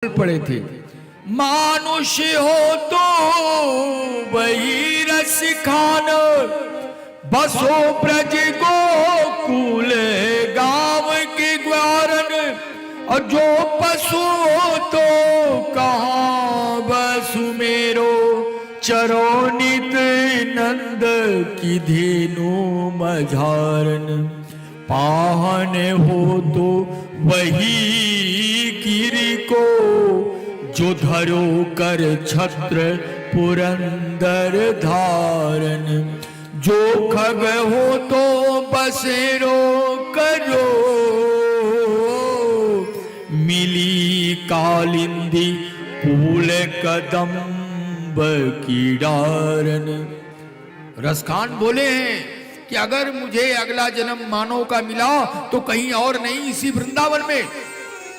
पड़े थे। मानुष हो तो वही रस खान, बसो ब्रज गोकुल गांव के ग्वारन। और जो पशु हो तो कहाँ बसु मेरो, चरो नित नंद की धेनु मझारन। पाहन हो तो वही गिरि को, जो धरो कर छत्र पुरंदर धारन। जो खग हो तो बसेरो करो, मिली कालिंदी फूल कदम्ब की डारन। रसखान बोले हैं कि अगर मुझे अगला जन्म मानव का मिला तो कहीं और नहीं, इसी वृंदावन में।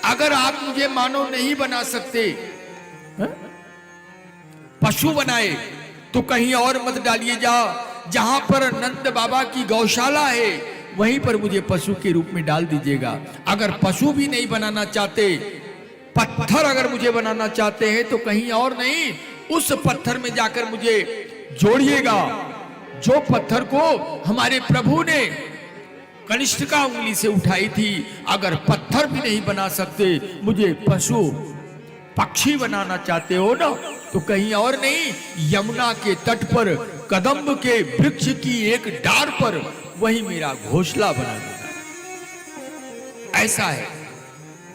अगर आप मुझे मानव नहीं बना सकते, पशु बनाए तो कहीं और मत डालिए जा। जहां पर नंद बाबा की गौशाला है वहीं पर मुझे पशु के रूप में डाल दीजिएगा। अगर पशु भी नहीं बनाना चाहते, पत्थर अगर मुझे बनाना चाहते हैं तो कहीं और नहीं, उस पत्थर में जाकर मुझे जोड़िएगा। जो पत्थर को हमारे प्रभु ने कनिष्ठिका उंगली से उठाई थी। अगर पत्थर भी नहीं बना सकते, मुझे पशु पक्षी बनाना चाहते हो ना, तो कहीं और नहीं, यमुना के तट पर कदम्ब के वृक्ष की एक डार पर वही मेरा घोंसला बना देना। ऐसा है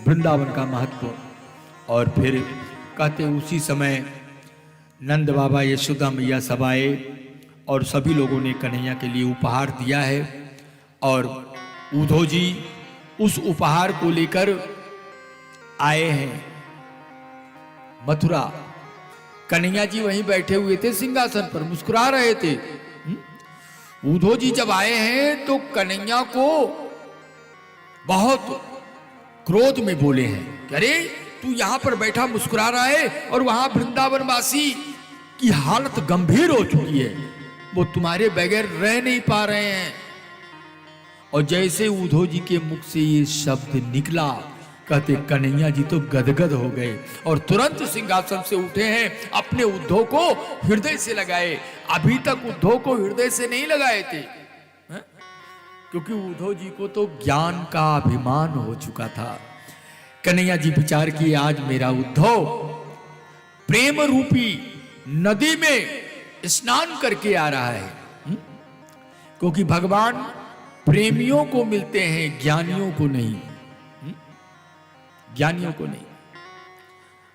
वृंदावन का महत्व। और फिर कहते उसी समय नंद बाबा यशोदा मैया सब आए और सभी लोगों ने कन्हैया के लिए उपहार दिया है। और उद्धव जी उस उपहार को लेकर आए हैं मथुरा। कन्हैया जी वहीं बैठे हुए थे सिंहासन पर, मुस्कुरा रहे थे। उद्धव जी जब आए हैं तो कन्हैया को बहुत क्रोध में बोले हैं, अरे तू यहां पर बैठा मुस्कुरा रहा है और वहां वृंदावन वासी की हालत गंभीर हो चुकी है, वो तुम्हारे बगैर रह नहीं पा रहे हैं। और जैसे उद्धव जी के मुख से ये शब्द निकला, कहते कन्हैया जी तो गदगद हो गए और तुरंत सिंहासन से उठे हैं, अपने उद्धव को हृदय से लगाए। अभी तक उद्धव को हृदय से नहीं लगाए थे, क्योंकि उद्धव जी को तो ज्ञान का अभिमान हो चुका था। कन्हैया जी विचार किए, आज मेरा उद्धव प्रेम रूपी नदी में स्नान करके आ रहा है। क्योंकि भगवान प्रेमियों को मिलते हैं, ज्ञानियों को नहीं, ज्ञानियों को नहीं।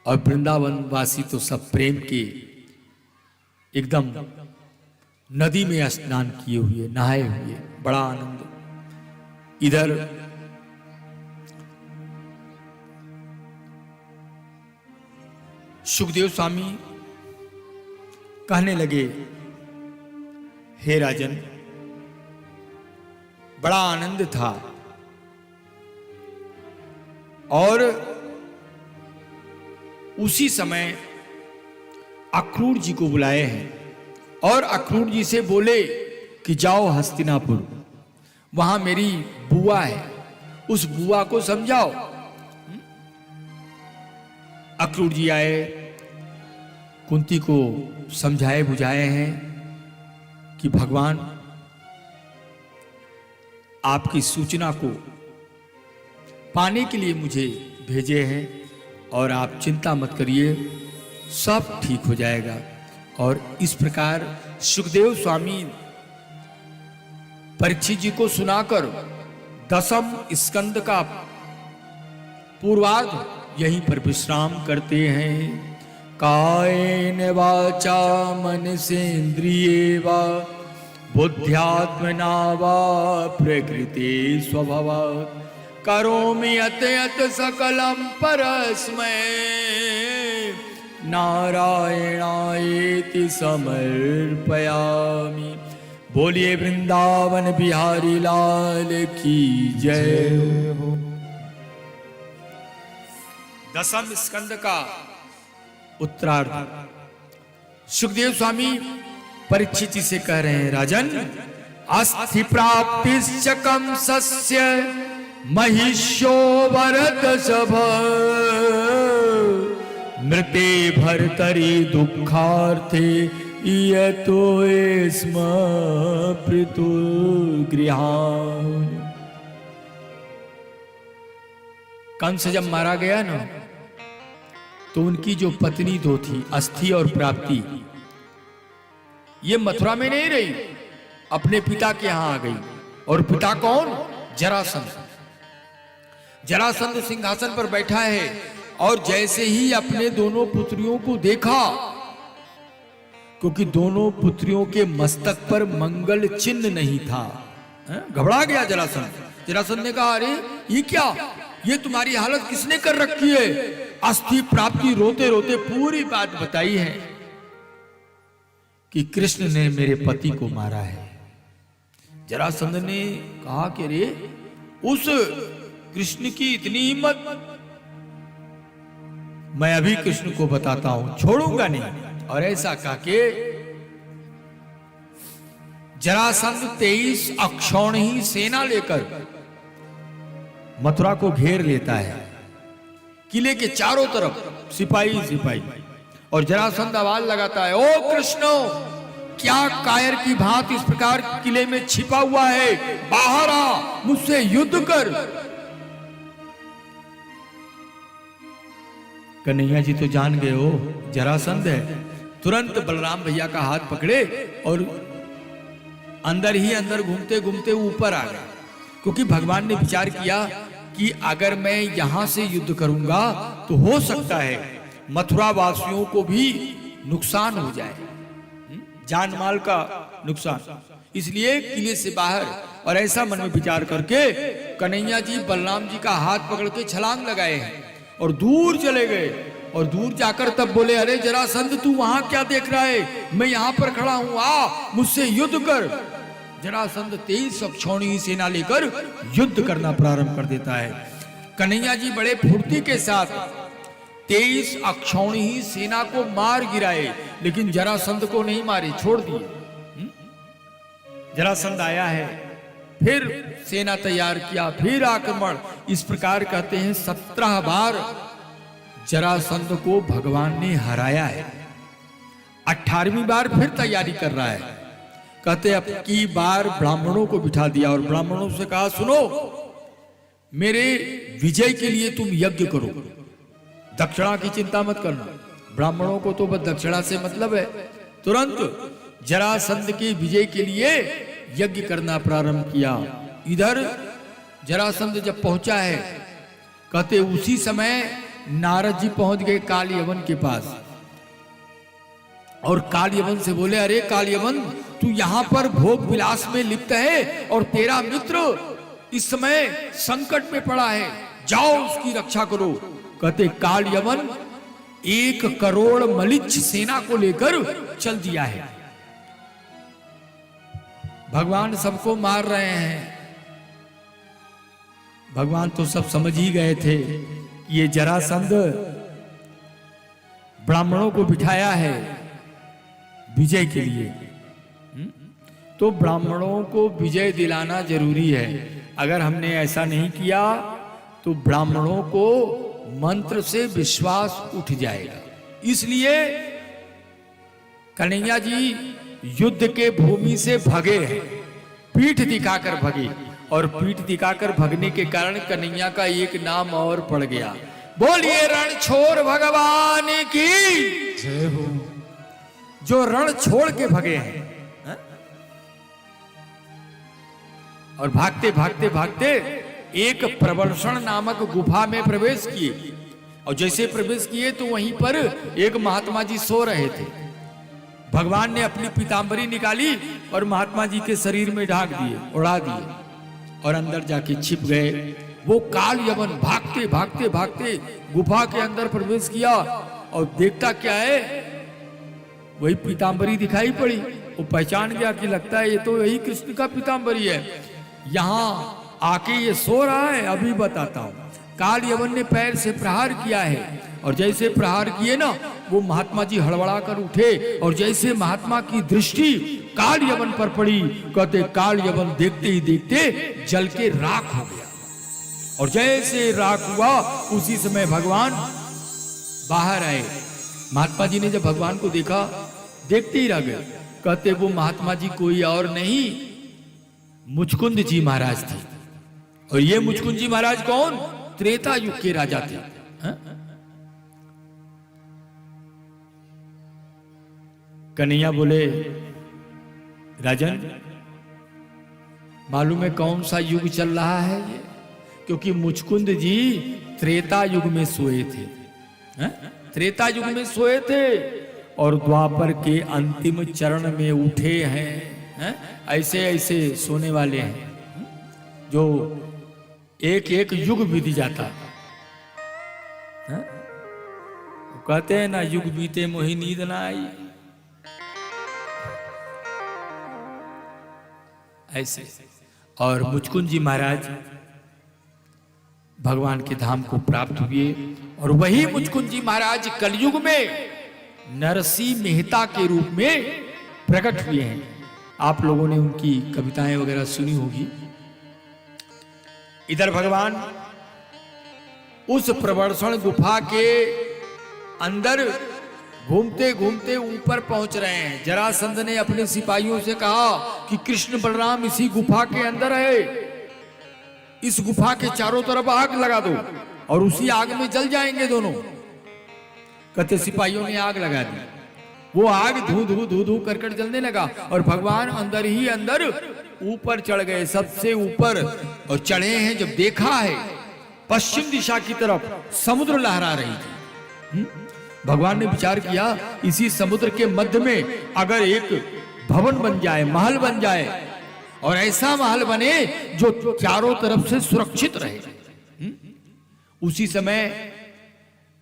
और वृंदावन वासी तो सब प्रेम के एकदम नदी में स्नान किए हुए, नहाए हुए, बड़ा आनंद। इधर सुखदेव स्वामी कहने लगे, हे राजन, बड़ा आनंद था। और उसी समय अक्रूर जी को बुलाए हैं और अक्रूर जी से बोले कि जाओ हस्तिनापुर, वहां मेरी बुआ है, उस बुआ को समझाओ। अक्रूर जी आए, कुंती को समझाए बुझाए हैं कि भगवान आपकी सूचना को पाने के लिए मुझे भेजे हैं और आप चिंता मत करिए, सब ठीक हो जाएगा। और इस प्रकार सुखदेव स्वामी परीक्षित जी को सुनाकर 10वें स्कंद का पूर्वार्ध यहीं पर विश्राम करते हैं। कायेन वाचा मनसेन्द्रिये वा, बुद्ध्यात्मना वा प्रकृते स्वभावात्, करोमि यत् यत् सकलं परस्मै, नारायणायेति समर्पयामि। बोलिए वृंदावन बिहारी लाल की जय हो। 10वें स्कंद का उत्तरार्ध। सुखदेव स्वामी परीक्षित से कह रहे हैं, राजन, अस्थि प्राप्तिश्च कंसस्य महिष्यो वरद सभ, मृते भर्तरि दुःखार्थे इयतो स्म पृतुर्गृहान्। कंस जब मारा गया ना, तो उनकी जो पत्नी दो थी, अस्थि और प्राप्ति, ये मथुरा में नहीं रही, अपने पिता के यहां आ गई। और पिता कौन? जरासंध। जरासंध सिंहासन पर बैठा है, और जैसे ही अपने दोनों पुत्रियों को देखा, क्योंकि दोनों पुत्रियों के मस्तक पर मंगल चिन्ह नहीं था, घबरा गया जरासंध। जरासंध ने कहा, अरे ये क्या, ये तुम्हारी हालत किसने कर रखी है? अस्थि प्राप्ति रोते रोते पूरी बात बताई है कि कृष्ण ने मेरे पति को मारा है। जरासंध ने कहा कि रे, उस कृष्ण की इतनी हिम्मत, मैं अभी कृष्ण को बताता हूं, छोड़ूंगा नहीं। और ऐसा कहा के जरासंध 23 अक्षौहिणी सेना लेकर मथुरा को घेर लेता है, किले के चारों तरफ सिपाही सिपाही। और जरासंध आवाज लगाता है, ओ कृष्ण, क्या कायर की भांति इस प्रकार किले में छिपा हुआ है? बाहर आ, मुझसे युद्ध कर। कन्हैया जी तो जान गए हो जरासंध है, तुरंत बलराम भैया का हाथ पकड़े और अंदर ही अंदर घूमते घूमते ऊपर आ गए। क्योंकि भगवान ने विचार किया कि अगर मैं यहां से युद्ध करूंगा तो हो सकता है मथुरा वासियों को भी नुकसान हो जाए, जान माल का नुकसान। इसलिए किले से बाहर, और ऐसा मन में विचार करके कन्हैया जी बलराम जी का हाथ पकड़ के छलांग लगाए हैं और दूर चले गए। और दूर जाकर तब बोले, अरे जरासंध, तू वहां क्या देख रहा है? मैं यहां पर खड़ा हूं, आ मुझसे युद्ध कर। जरासंध 23 अक्षौहिणी सेना लेकर युद्ध करना प्रारंभ कर देता है। कन्हैया जी बड़े फुर्ती के साथ 23 अक्षौहिणी सेना को मार गिराए, लेकिन जरासंध को नहीं मारे, छोड़ दिए। जरासंध आया है, फिर सेना तैयार किया, फिर आक्रमण। इस प्रकार कहते हैं 17 बार जरासंध को भगवान ने हराया है। 18वीं बार फिर तैयारी कर रहा है। कहते अब की बार ब्राह्मणों को बिठा दिया और ब्राह्मणों से कहा, सुनो, मेरे विजय के लिए तुम यज्ञ करो, दक्षिणा की चिंता मत करना। ब्राह्मणों को तो बस दक्षिणा से मतलब है। तुरंत जरासंध के विजय के लिए यज्ञ करना प्रारंभ किया। इधर जरासंध जब पहुंचा है, कहते उसी समय नारद जी पहुंच गए काल यवन के पास, और काल यवन से बोले, अरे काल यवन, तू यहां पर भोग विलास में लिप्त है और तेरा मित्र इस समय संकट में पड़ा है, जाओ उसकी रक्षा करो। कहते काल यवन 1 करोड़ मलिच्छ सेना को लेकर चल दिया है। भगवान सबको मार रहे हैं। भगवान तो सब समझ ही गए थे कि ये जरासंध ब्राह्मणों को बिठाया है विजय के लिए। तो ब्राह्मणों को विजय दिलाना जरूरी है। अगर हमने ऐसा नहीं किया तो ब्राह्मणों को मंत्र से विश्वास उठ जाएगा। इसलिए कन्हैया जी युद्ध के भूमि से भगे हैं, पीठ दिखाकर भगे, और पीठ दिखाकर भगने के कारण कन्हैया का एक नाम और पड़ गया। बोलिए रणछोड़ भगवान की जय हो। जो रण छोड़ के भगे हैं, और भागते भागते भागते एक प्रवर्षण नामक गुफा में प्रवेश किए। और जैसे प्रवेश किए तो वहीं पर एक महात्मा जी सो रहे थे। भगवान ने अपनी पीतांबरी निकाली और महात्मा जी के शरीर में ढाक दिए, उड़ा दिए, और अंदर जाके छिप गए। वो काल यवन भागते भागते भागते गुफा के अंदर प्रवेश किया, और देखता क्या है, वही पीतांबरी दिखाई पड़ी। वो पहचान गया कि लगता है ये तो यही कृष्ण का पीतांबरी है। यहां आके ये सो रहा है, अभी बताता हूं। काल यवन ने पैर से प्रहार किया है, और जैसे प्रहार किए ना, वो महात्मा जी हड़बड़ा कर उठे, और जैसे महात्मा की दृष्टि काल यवन पर पड़ी, कहते काल यवन देखते ही देखते जल के राख हो गया। और जैसे राख हुआ, उसी समय भगवान बाहर आए। महात्मा जी ने जब भगवान को देखा, देखते ही रह गए। कहते वो महात्मा जी कोई और नहीं, मुचकुंद जी महाराज थे। और ये मुचकुंद जी महाराज कौन? त्रेता युग के राजा थे। हा? कन्हैया बोले, राजन मालूम है कौन सा युग चल रहा है ये? क्योंकि मुचकुंद जी त्रेता युग में सोए थे। हा? त्रेता युग में सोए थे और द्वापर के अंतिम चरण में उठे हैं। हा? ऐसे ऐसे सोने वाले हैं जो एक एक युग बीत जाता। हा? कहते हैं ना, युग बीते मोहि नींद ना आई। ऐसे। और मुचकुंद जी महाराज भगवान के धाम को प्राप्त हुए। और वही मुचकुंद जी महाराज कलयुग में नरसिंह मेहता के रूप में प्रकट हुए हैं। आप लोगों ने उनकी कविताएं वगैरह सुनी होगी। इधर भगवान उस प्रवर्षण गुफा के अंदर घूमते घूमते ऊपर पहुंच रहे हैं। जरासंध ने अपने सिपाहियों से कहा कि कृष्ण बलराम इसी गुफा के अंदर है, इस गुफा के चारों तरफ आग लगा दो और उसी आग में जल जाएंगे दोनों। कहते सिपाहियों ने आग लगा दी। वो आग धू धू धू धू करकट जलने लगा और भगवान अंदर ही अंदर ऊपर चढ़ गए, सबसे ऊपर। और चढ़े हैं, जब देखा है पश्चिम दिशा की तरफ समुद्र लहरा रही थी। भगवान ने विचार किया, इसी समुद्र के मध्य में अगर एक भवन बन जाए, महल बन जाए, और ऐसा महल बने जो चारों तरफ से सुरक्षित रहे। उसी समय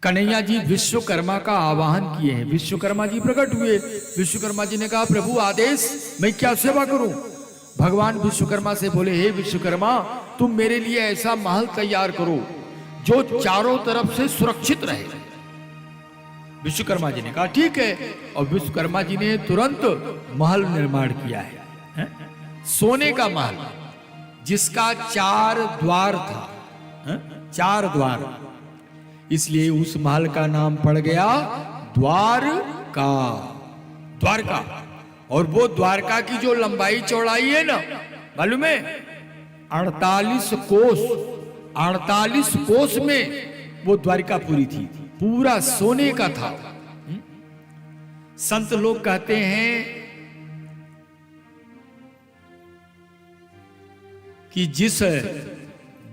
कन्हैया जी विश्वकर्मा का आवाहन किए हैं। विश्वकर्मा जी प्रकट हुए। विश्वकर्मा जी ने कहा, प्रभु आदेश, मैं क्या सेवा करूं? भगवान विश्वकर्मा से बोले, हे विश्वकर्मा, तुम मेरे लिए ऐसा महल तैयार करो जो चारों तरफ से सुरक्षित रहे। विश्वकर्मा जी ने कहा ठीक है। और विश्वकर्मा जी ने तुरंत महल निर्माण किया है, सोने का महल, जिसका 4 द्वार था। 4 द्वार, इसलिए उस महल का नाम पड़ गया द्वारका। द्वारका। और वो द्वारका की जो लंबाई चौड़ाई है ना, मालूम है 48 कोस। 48 कोस में वो द्वारिका पूरी थी, पूरा सोने का था। संत लोग कहते हैं कि जिस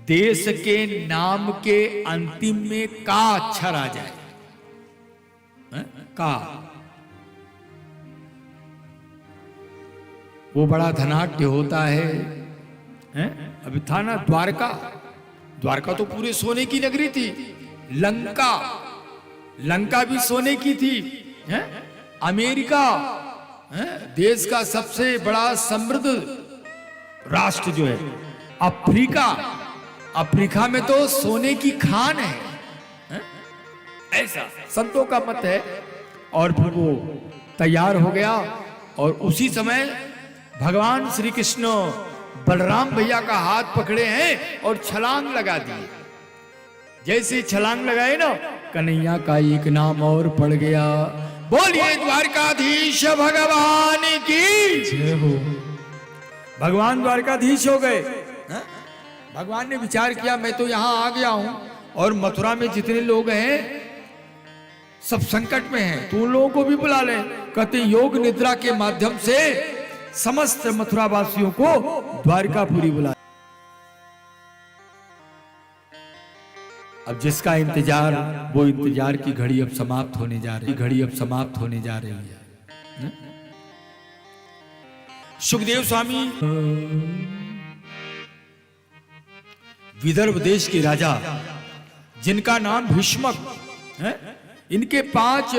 देश के नाम के अंतिम में का अक्षर आ जाए, का, वो बड़ा धनाढ्य होता है। अभी था ना द्वारका। द्वारका तो पूरे सोने की नगरी थी। लंका, लंका भी सोने की थी। अमेरिका देश का सबसे बड़ा समृद्ध राष्ट्र जो है, अफ्रीका, अफ्रीका में तो सोने की खान है। ऐसा संतों का मत है। और फिर वो तैयार हो गया और उसी समय भगवान श्री कृष्ण बलराम भैया का हाथ पकड़े हैं और छलांग लगा दिए। जैसे छलांग लगाए ना, कन्हैया का एक नाम और पड़ गया। बोलिए द्वारकाधीश भगवान की जय हो। भगवान द्वारकाधीश हो गए। भगवान ने विचार किया, मैं तो यहां आ गया हूं और मथुरा में जितने लोग हैं सब संकट में हैं, तो उन लोगों को भी बुला लें। कहते योग निद्रा के माध्यम से समस्त मथुरा वासियों को द्वारकापुरी बुला। अब जिसका इंतजार, वो इंतजार की घड़ी अब समाप्त होने जा रही, घड़ी अब समाप्त होने जा रही है। सुखदेव स्वामी विदर्भ देश के राजा, जिनका नाम भीष्मक है, इनके 5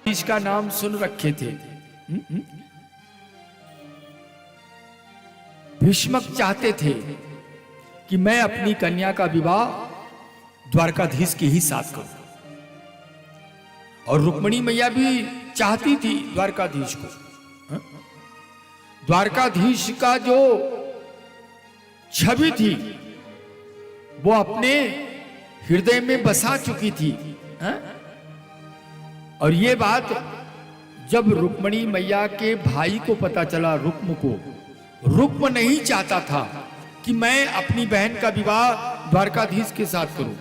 इसका नाम सुन रखे थे। भीष्मक चाहते थे कि मैं अपनी कन्या का विवाह द्वारकाधीश के ही साथ करूं। और रुक्मिणी मैया भी चाहती थी द्वारकाधीश को। द्वारकाधीश का जो छवि थी वो अपने हृदय में बसा चुकी थी। और ये बात जब रुक्मणी मैया के भाई को पता चला, रुक्म को, रुक्म नहीं चाहता था कि मैं अपनी बहन का विवाह द्वारकाधीश के साथ करूं,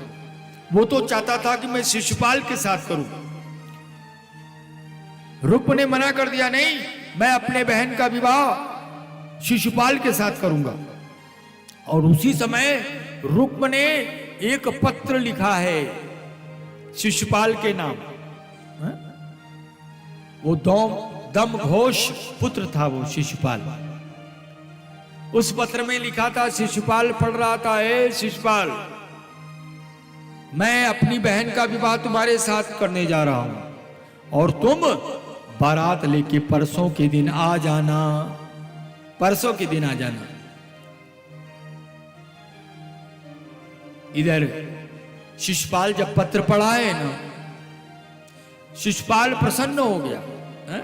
वो तो चाहता था कि मैं शिशुपाल के साथ करूं। रुक्म ने मना कर दिया, नहीं, मैं अपने बहन का विवाह शिशुपाल के साथ करूंगा। और उसी समय रुक्म ने एक पत्र लिखा है शिशुपाल के नाम। वो दम घोष पुत्र था वो शिशुपाल। उस पत्र में लिखा था, शिशुपाल पढ़ रहा था, ए शिशुपाल, मैं अपनी बहन का विवाह तुम्हारे साथ करने जा रहा हूं और तुम बारात लेके परसों के दिन आ जाना, परसों के दिन आ जाना। इधर शिशुपाल जब पत्र पढ़ा है ना, शिशुपाल प्रसन्न हो गया है?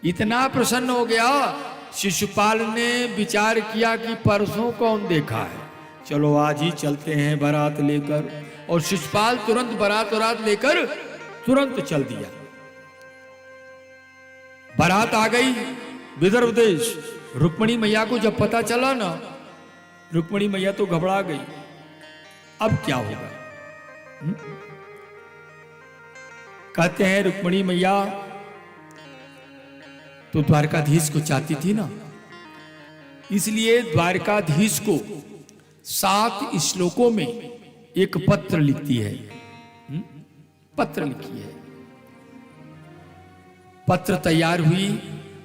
इतना प्रसन्न हो गया, शिशुपाल ने विचार किया कि परसों कौन देखा है, चलो आज ही चलते हैं बारात लेकर। और शिशुपाल तुरंत बारात लेकर तुरंत चल दिया। बारात आ गई विदर्भ देश। रुक्मणी मैया को जब पता चला ना, रुक्मणी मैया तो घबरा गई, अब क्या होगा। कहते हैं रुक्मणी मैया तो द्वारकाधीश को चाहती थी ना, इसलिए द्वारकाधीश को 7 श्लोकों में एक पत्र लिखती है। पत्र लिखी है, पत्र तैयार हुई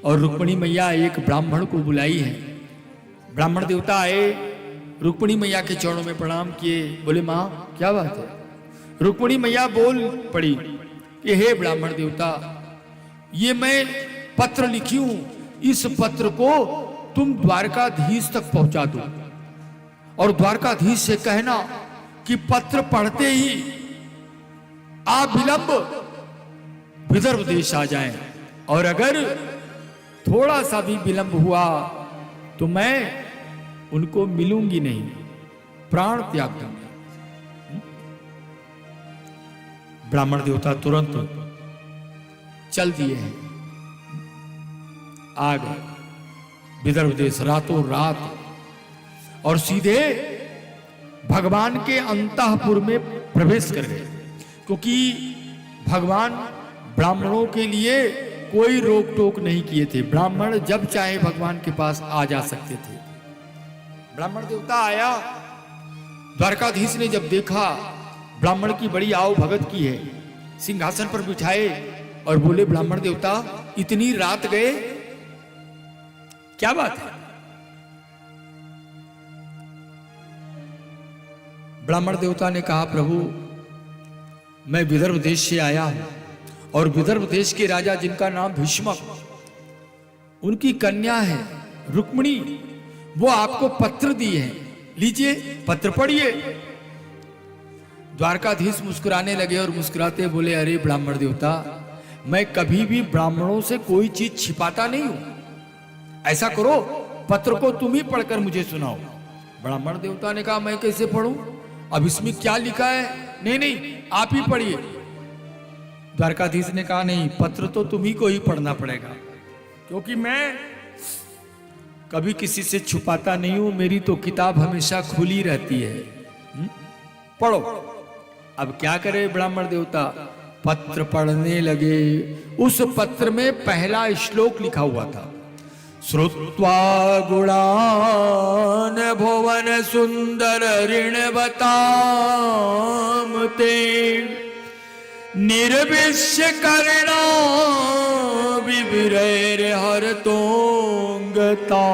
और रुक्मणी मैया एक ब्राह्मण को बुलाई है। ब्राह्मण देवता आए, रुक्मणी मैया के चरणों में प्रणाम किए, बोले मां क्या बात है। रुक्मणी मैया बोल पड़ी कि हे ब्राह्मण देवता, ये मैं पत्र लिखी हूं, इस पत्र को तुम द्वारकाधीश तक पहुंचा दो और द्वारकाधीश से कहना कि पत्र पढ़ते ही आप विलंब विदर्भ देश आ जाएं, और अगर थोड़ा सा भी विलंब हुआ तो मैं उनको मिलूंगी नहीं, प्राण त्याग दूंगी। ब्राह्मण देवता तुरंत चल दिए हैं, आ गए विदर्भ देश रातों रात, और सीधे भगवान के अंतःपुर में प्रवेश कर गए, क्योंकि भगवान ब्राह्मणों के लिए कोई रोक टोक नहीं किए थे। ब्राह्मण जब चाहे भगवान के पास आ जा सकते थे। ब्राह्मण देवता आया, द्वारकाधीश ने जब देखा ब्राह्मण की बड़ी आओ भगत की है, सिंहासन पर बिठाए और बोले ब्राह्मण देवता इतनी रात गए, क्या बात है। ब्राह्मण देवता ने कहा प्रभु मैं विदर्भ देश से आया हूं और विदर्भ देश के राजा जिनका नाम भीष्मक, उनकी कन्या है रुक्मिणी, वो आपको पत्र दिए हैं, लीजिए पत्र पढ़िए। द्वारकाधीश मुस्कुराने लगे और मुस्कुराते बोले अरे ब्राह्मण देवता, मैं कभी भी ब्राह्मणों से कोई चीज छिपाता नहीं हूं, ऐसा करो पत्र को तुम ही पढ़कर मुझे सुनाओ। ब्राह्मण देवता ने कहा मैं कैसे पढ़ूं, अब इसमें क्या लिखा है, नहीं नहीं आप ही पढ़िए। द्वारकाधीश ने कहा नहीं, पत्र तो तुम ही को ही पढ़ना पड़ेगा, क्योंकि मैं कभी किसी से छुपाता नहीं हूं, मेरी तो किताब हमेशा खुली रहती है। पढ़ो। अब क्या करे ब्राह्मण देवता, पत्र पढ़ने लगे। उस पत्र में पहला श्लोक लिखा हुआ था, श्रुत्वा गुणान भुवन सुंदर ऋणवताम ते निर्विश्य कर्णा विविरैर हरतोंगता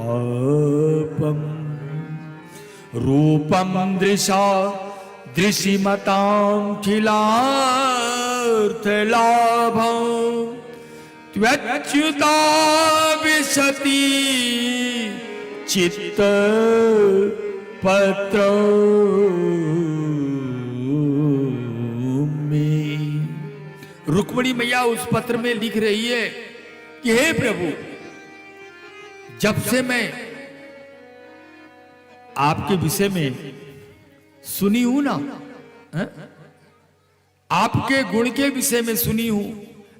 आपम रूपम दृशा दृशिमतां खिलार्थ लाभं त्वच्युता विशति चित्त पत्र में। रुक्मिणी मैया उस पत्र में लिख रही है कि हे प्रभु, जब से मैं आपके विषय में सुनी हूं ना, आपके गुण के विषय में सुनी हूं,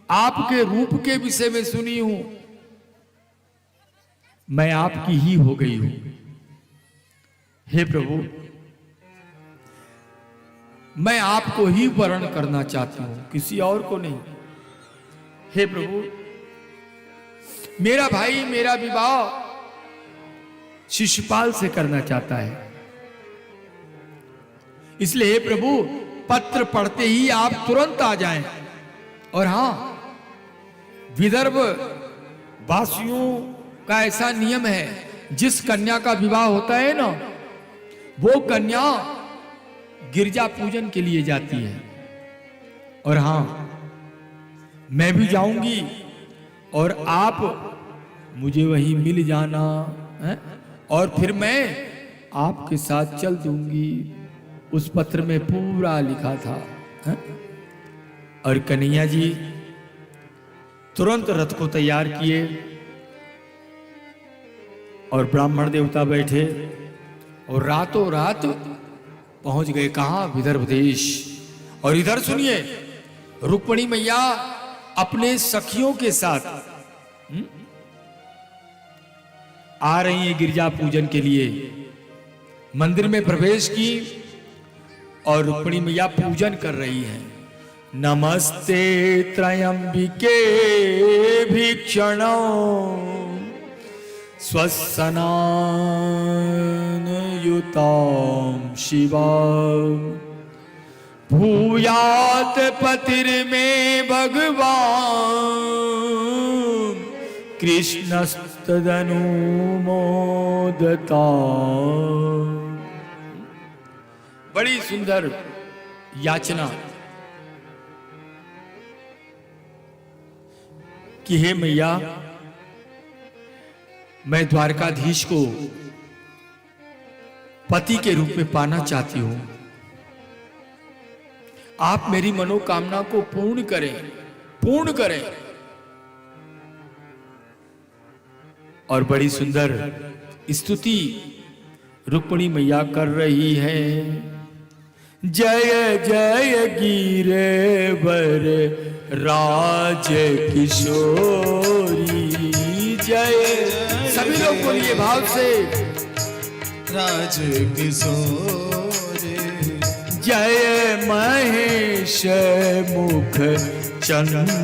आपके रूप के विषय में सुनी हूं, मैं आपकी ही हो गई हूं। हे प्रभु, मैं आपको ही वर्ण करना चाहती हूं, किसी और को नहीं। हे प्रभु, मेरा भाई मेरा विवाह शिशुपाल से करना चाहता है, इसलिए हे प्रभु पत्र पढ़ते ही आप तुरंत आ जाएं। और हां, विदर्भ वासियों का ऐसा नियम है, जिस कन्या का विवाह होता है ना, वो कन्या गिरजा पूजन के लिए जाती है। और हां, मैं भी जाऊंगी और आप मुझे वहीं मिल जाना है, और फिर मैं आपके साथ चल दूंगी। उस पत्र में पूरा लिखा था है? और कन्हैया जी तुरंत रथ को तैयार किए और ब्राह्मण देवता बैठे और रातों रात पहुंच गए कहां? विदर्भ देश। और इधर सुनिए, रुक्मिणी मैया अपने सखियों के साथ आ रही है गिरजा पूजन के लिए। मंदिर में प्रवेश की और रुक्मिणी मैया पूजन कर रही हैं। नमस्ते त्रयंबिके भीक्षणो स्वस्सनान युतां शिवा भूयात पतिर्मे भगवान कृष्णस्तदनु मोदता। बड़ी सुंदर याचना कि हे मैया, मैं द्वारकाधीश को पति के रूप में पाना चाहती हूं, आप मेरी मनोकामना को पूर्ण करें, पूर्ण करें। और बड़ी सुंदर स्तुति रुक्मिणी मैया कर रही है। जय जय गिरिवर राज किशोरी, जय। सभी लोग बोलिए भाव से, राज किशोरी। जय महेश मुख चंद्र